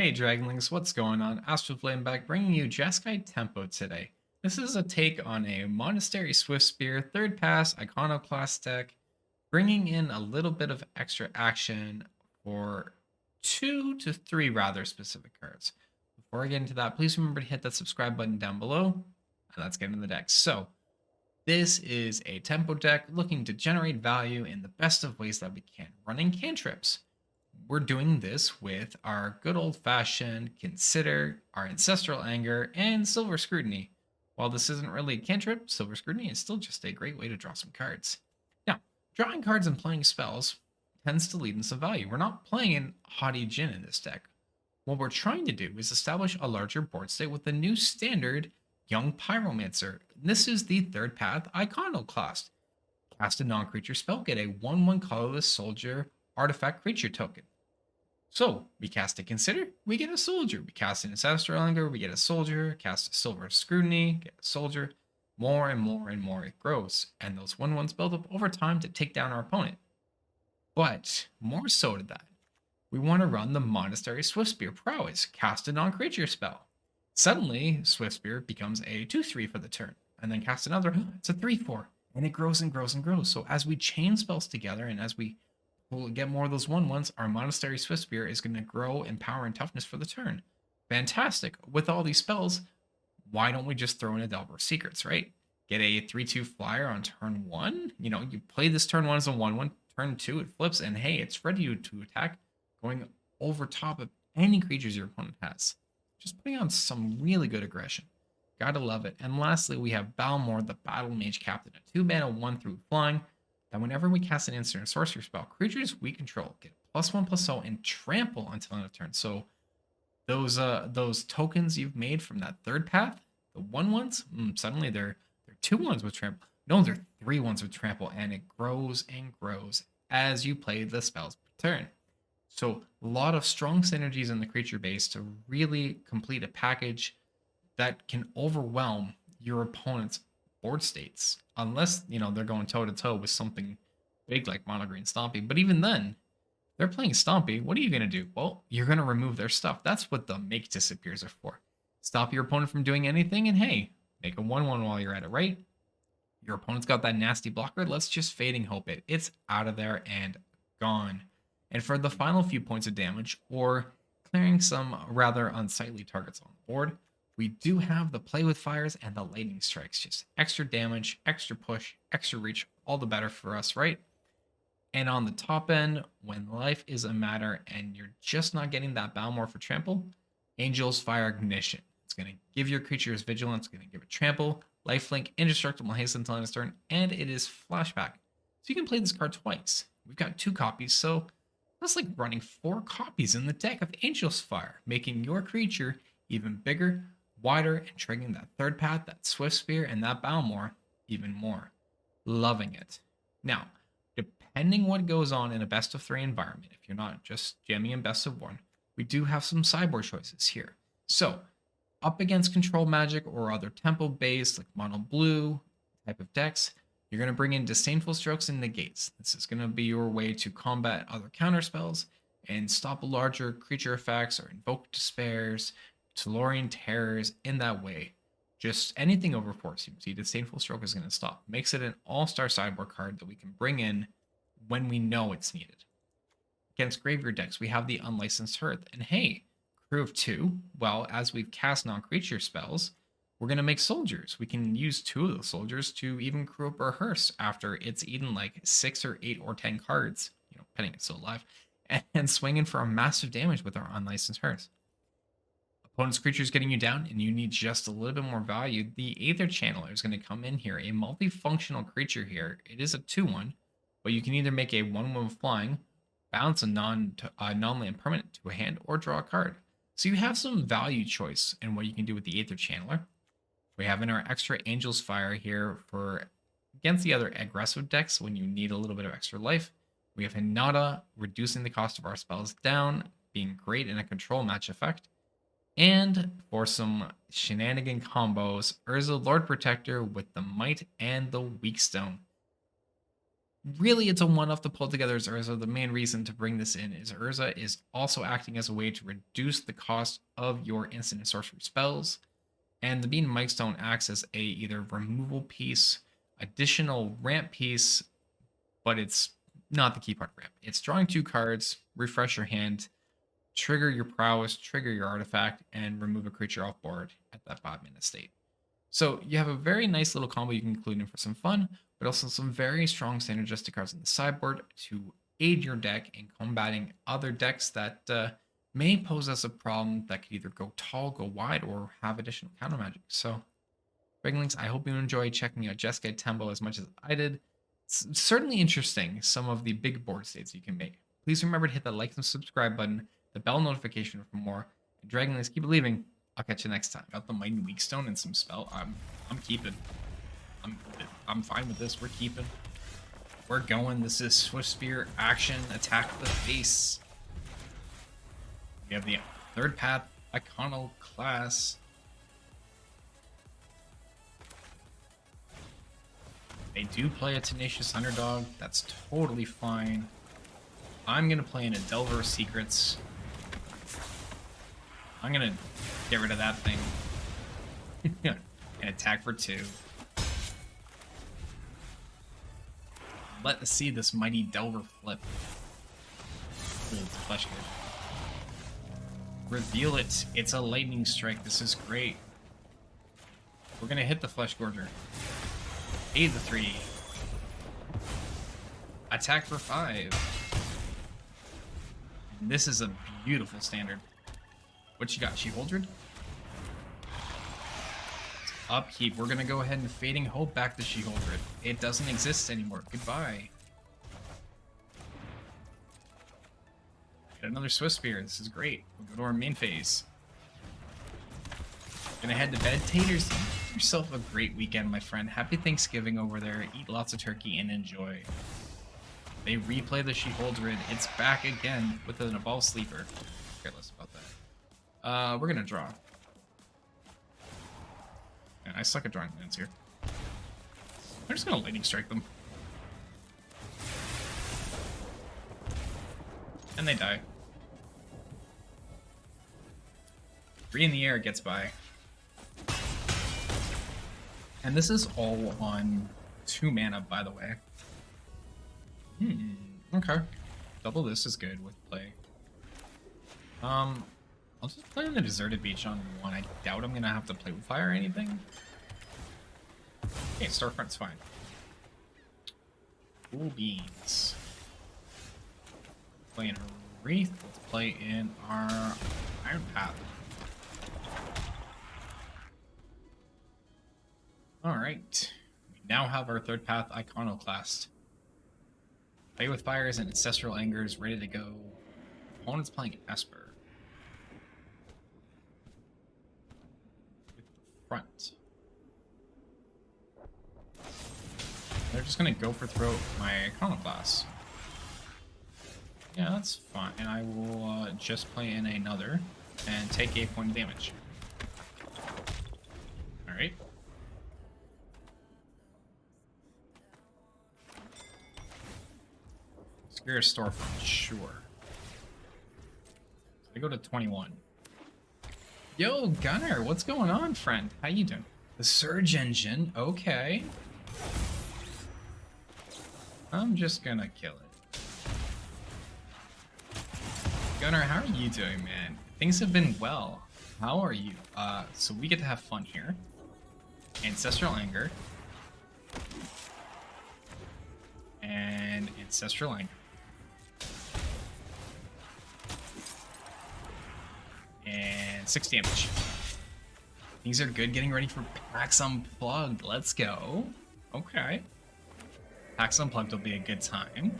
Hey Dragonlings, what's going on? Astralsflame back bringing you Jeskai Tempo today. This is a take on a Monastery Swiftspear Third Path Iconoclast deck, bringing in a little bit of extra action for 2 to 3 rather specific cards. Before I get into that, please remember to hit that subscribe button down below, and let's get into the deck. So, this is a tempo deck looking to generate value in the best of ways that we can, running cantrips. We're doing this with our good old-fashioned Consider, our Ancestral Anger, and Silver Scrutiny. While this isn't really a cantrip, Silver Scrutiny is still just a great way to draw some cards. Now, drawing cards and playing spells tends to lead in some value. We're not playing in Haughty Djinn in this deck. What we're trying to do is establish a larger board state with the new standard Young Pyromancer. This is the Third Path Iconoclast. Cast a non-creature spell, get a 1/1 colorless soldier artifact creature token. So, we cast a Consider, we get a soldier. We cast an Ancestral Anger, we get a soldier. Cast a Silver Scrutiny, get a soldier. More and more and more it grows, and those 1/1s build up over time to take down our opponent. But, more so to that, we want to run the Monastery Swiftspear Prowess, cast a non-creature spell. Suddenly, Swiftspear becomes a 2/3 for the turn, and then cast another, it's a 3/4, and it grows and grows and grows. So as we chain spells together, and as we will get more of those 1/1s, our Monastery Swiftspear is going to grow in power and toughness for the turn. Fantastic. With all these spells, why don't we just throw in a Delver Secrets, right? Get a 3/2 flyer on turn 1. You know, you play this turn 1 as a 1/1, turn 2 it flips, and hey, it's ready to attack, going over top of any creatures your opponent has. Just putting on some really good aggression. Gotta love it. And lastly, we have Balmor, the Battle Mage Captain, a 2-mana 1/3 flying, that whenever we cast an instant or sorcery spell, creatures we control get +1/+0 and trample until end of turn. So those tokens you've made from that third path, the 1/1s, suddenly they're 2/1s with trample. No, they're 3/1s with trample, and it grows and grows as you play the spells per turn. So a lot of strong synergies in the creature base to really complete a package that can overwhelm your opponent's board states, unless they're going toe to toe with something big like Mono Green Stompy. But even then, they're playing Stompy. What are you gonna do? Well, you're gonna remove their stuff. That's what the make disappears are for. Stop your opponent from doing anything, and hey, make a 1/1 while you're at it, right? Your opponent's got that nasty blocker. Let's just Fading Hope it. It's out of there and gone. And for the final few points of damage, or clearing some rather unsightly targets on the board, we do have the Play with Fires and the Lightning Strikes. Just extra damage, extra push, extra reach, all the better for us, right? And on the top end, when life is a matter and you're just not getting that Balmor for trample, Angel's Fire Ignition. It's going to give your creatures vigilance, it's going to give it trample, lifelink, indestructible haste until end of turn, and it is flashback. So you can play this card twice. We've got 2 copies, so that's like running 4 copies in the deck of Angel's Fire, making your creature even bigger, wider, and triggering that third path, that Swiftspear, and that Balmor even more. Loving it. Now, depending what goes on in a best of 3 environment, if you're not just jamming in best of 1, we do have some sideboard choices here. So, up against control magic or other tempo based like mono blue type of decks, you're going to bring in Disdainful Strokes and Negates. This is going to be your way to combat other counter spells and stop larger creature effects or invoke despairs, Tellurian Terrors in that way. Just anything over 4 CMC, Disdainful Stroke is going to stop. Makes it an all-star sideboard card that we can bring in when we know it's needed. Against graveyard decks, we have the Unlicensed Hearth. And hey, crew of 2, well, as we've cast non-creature spells, we're going to make soldiers. We can use 2 of the soldiers to even crew up our hearse after it's eaten like 6 or 8 or 10 cards, depending it's still alive, and swinging for a massive damage with our Unlicensed Hearth. Opponent's creature is getting you down, and you need just a little bit more value. The Aether Channeler is going to come in here, a multifunctional creature here. It is a 2/1, but you can either make a 1/1 flying, bounce a non-land permanent to a hand, or draw a card. So you have some value choice in what you can do with the Aether Channeler. We have in our extra Angel's Fire here for against the other aggressive decks when you need a little bit of extra life. We have Hinata, reducing the cost of our spells down, being great in a control match effect. And for some shenanigan combos, Urza Lord Protector with the Might and the Weak Stone. Really, it's a one-off to pull together as Urza. The main reason to bring this in is Urza is also acting as a way to reduce the cost of your instant and sorcery spells. And the Bean Milestone acts as a either removal piece, additional ramp piece, but it's not the key part of ramp. It's drawing 2 cards, refresh your hand, trigger your prowess, trigger your artifact, and remove a creature off board at that 5-mana state. So you have a very nice little combo you can include in for some fun, but also some very strong synergistic cards on the sideboard to aid your deck in combating other decks that may pose as a problem that could either go tall, go wide, or have additional counter magic. So, Breaking I hope you enjoy checking out Jeskai Tempo as much as I did. It's certainly interesting, some of the big board states you can make. Please remember to hit the like and subscribe button, the bell notification for more. And Dragonlings, keep believing. I'll catch you next time. Got the Mighty Weakstone and some spell. I'm keeping. I'm fine with this. We're keeping. We're going. This is Swiftspear action. Attack the face. We have the Third Path Iconoclast. They do play a Tenacious Underdog. That's totally fine. I'm gonna play in a Delver of Secrets. I'm gonna get rid of that thing. And attack for 2. Let's see this mighty Delver flip. Ooh, it's a flesh good. Reveal it. It's a lightning strike. This is great. We're gonna hit the Flesh Gorger. Aid the 3. Attack for 5. And this is a beautiful standard. What you got? She-Holdred? Upkeep. We're gonna go ahead and Fading Hope back to She-Holdred. It doesn't exist anymore. Goodbye. Get another Swiftspear. This is great. We'll go to our main phase. Gonna head to bed. Taters, have yourself a great weekend, my friend. Happy Thanksgiving over there. Eat lots of turkey and enjoy. They replay the She-Holdred. It's back again with an Evolved Sleeper. Careless about that. We're gonna draw. Man, I suck at drawing lands here. I'm just gonna Lightning Strike them. And they die. 3 in the air gets by. And this is all on 2 mana, by the way. Okay. Double this is good with play. I'll just play on the Deserted Beach on 1. I doubt I'm gonna have to play with fire or anything. Okay, Starfront's fine. Cool beans. Play in her Wreath. Let's play in our Iron Path. Alright. We now have our Third Path Iconoclast. Play with Fires and Ancestral Angers ready to go. Opponent's playing Esper. With the front. They're just gonna go for throw my Iconoclast. Yeah, that's fine. And I will just play in another and take 8 point damage. Alright. Spirit Storefront, sure. So I go to 21. Yo, Gunner, what's going on, friend? How you doing? The Surge Engine, okay. I'm just gonna kill it. Gunner, how are you doing, man? Things have been well. How are you? So we get to have fun here. Ancestral Anger. And Ancestral Anger. And 6 damage. Things are good. Getting ready for PAX Unplugged. Let's go. Okay. PAX Unplugged will be a good time.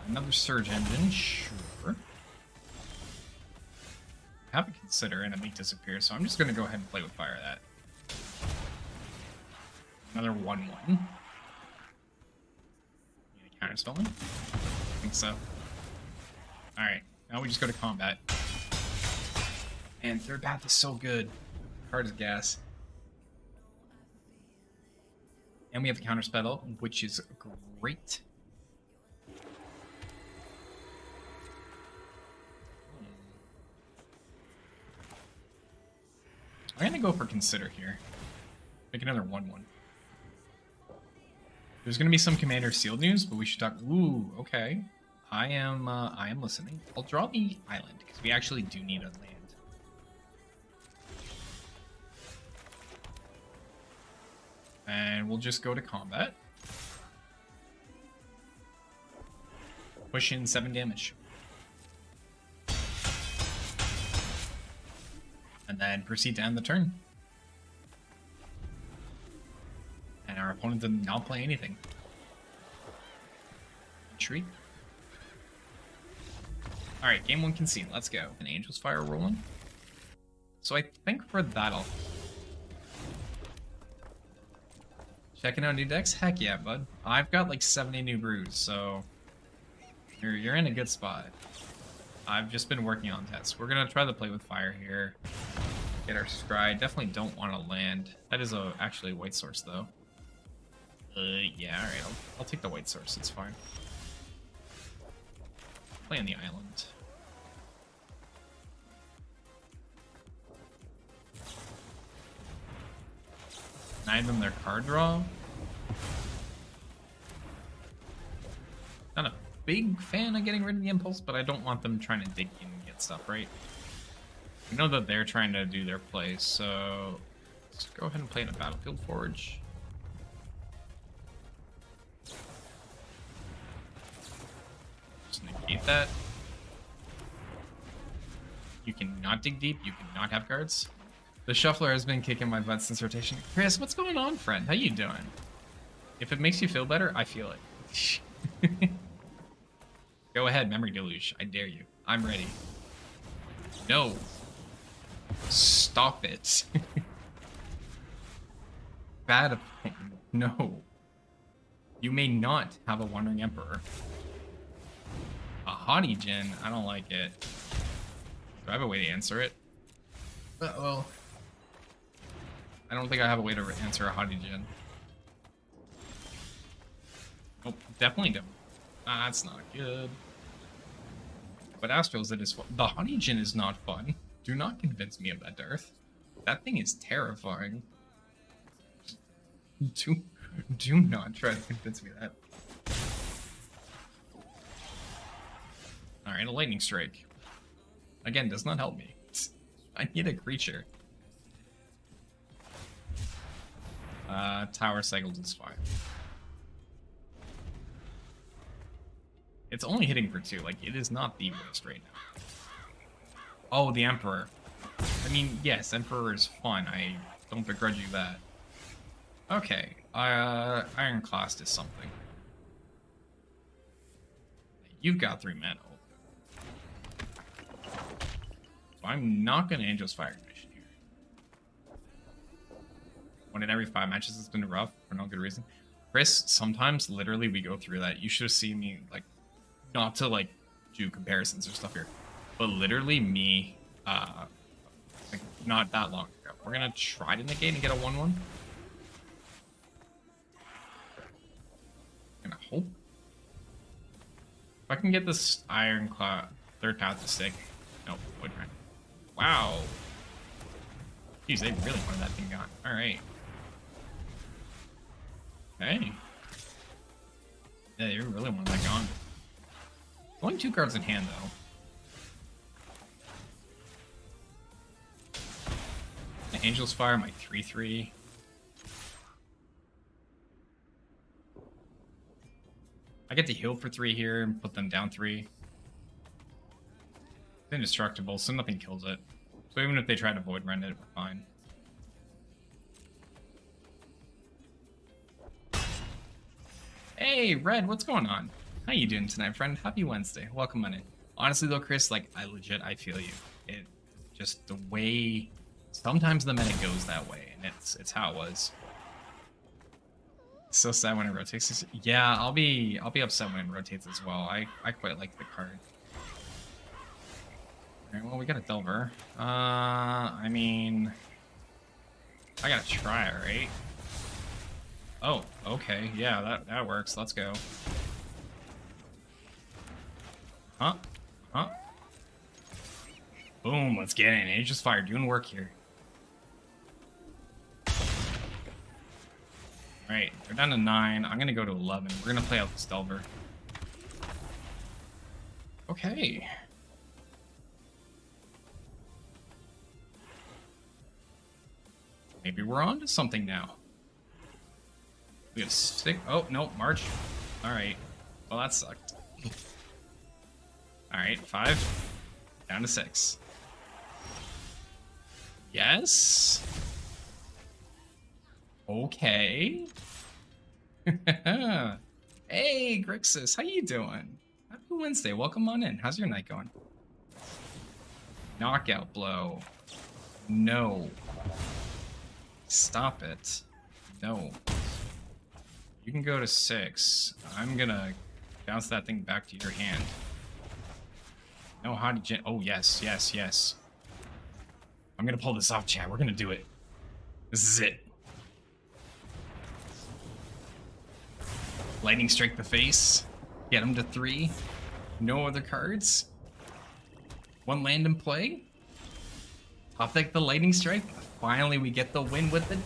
Another Surge Engine, sure. I have to consider Enemy Disappear, so I'm just going to go ahead and play with fire that. Another 1/1. Need a counterspelling? I think so. Alright, now we just go to combat. And Third Path is so good. Hard as gas. And we have the counter spell, which is great. I'm gonna go for consider here. Make another 1/1. There's gonna be some Commander Sealed news, but we should talk. Ooh, okay. I am listening. I'll draw the island because we actually do need a land. And we'll just go to combat. Push in 7 damage. And then proceed to end the turn. And our opponent did not play anything. Retreat. Alright, game 1 concede. Let's go. An Angel's Fire rolling. So I think for that I'll... Checking out new decks? Heck yeah, bud. I've got like 70 new brews, so... You're in a good spot. I've just been working on tests. We're gonna try to play with fire here. Get our scry. Definitely don't want to land. That is actually a white source though. Yeah, alright. I'll take the white source. It's fine. Play on the island. Deny them their card draw. Not a big fan of getting rid of the impulse, but I don't want them trying to dig in and get stuff, right? We know that they're trying to do their play, so let's go ahead and play in a Battlefield Forge. Just negate that. You cannot dig deep, you cannot have cards. The shuffler has been kicking my butt since rotation. Chris, what's going on, friend? How you doing? If it makes you feel better, I feel it. Go ahead, Memory Deluge. I dare you. I'm ready. No. Stop it. Bad opinion. No. You may not have a Wandering Emperor. A Haughty Djinn? I don't like it. Do I have a way to answer it? Uh-oh. I don't think I have a way to answer a Haughty Djinn. Nope, definitely don't. That's not good. But Astrals, it is fun. The Haughty Djinn is not fun. Do not convince me of that, Darth. That thing is terrifying. Do not try to convince me of that. Alright, a Lightning Strike. Again, does not help me. I need a creature. Tower Cycles is fine. It's only hitting for 2. Like, it is not the worst right now. Oh, the Emperor. I mean, yes, Emperor is fun. I don't begrudge you that. Okay. Ironclast is something. You've got 3 mana. So I'm not going to Angel's Fire Mission here. 1 in every 5 matches has been rough for no good reason. Chris, sometimes literally we go through that. You should have seen me, like, not to like do comparisons or stuff here, but literally me, like not that long ago. We're gonna try to negate and get a 1/1. Gonna hope. If I can get this Ironclad Third Path to stick. No, wait, right. Wow. Jeez, they really wanted that thing gone. All right. Hey. Yeah, you really wanted that gone. Only 2 cards in hand, though. The Angel's Fire, my 3/3. I get to heal for 3 here and put them down 3. It's indestructible, so nothing kills it. So even if they try to Void Rend it, we're fine. Hey, Red, what's going on? How you doing tonight, friend? Happy Wednesday. Welcome on in. Honestly, though, Chris, like, I feel you. It just the way sometimes the meta goes that way, and it's how it was. So sad when it rotates. Yeah, I'll be upset when it rotates as well. I quite like the card. Alright, well, we got a Delver. I mean, I gotta try, right? Oh, okay. Yeah, that works. Let's go. Huh? Huh? Boom, let's get in. Aegis Fire doing work here. Alright, they're down to 9. I'm gonna go to 11. We're gonna play out this Delver. Okay. Maybe we're on to something now. We gotta stick. Oh, no, March. Alright. Well, that sucked. Alright, 5. Down to 6. Yes. Okay. Hey, Grixis, how you doing? Happy Wednesday. Welcome on in. How's your night going? Knockout blow. No. Stop it. No. You can go to 6. I'm gonna bounce that thing back to your hand. No, how did you... Oh, yes, yes, yes. I'm gonna pull this off, chat. We're gonna do it. This is it. Lightning strike the face. Get him to 3. No other cards. 1 land in play. Top deck the lightning strike. Finally, we get the win with the...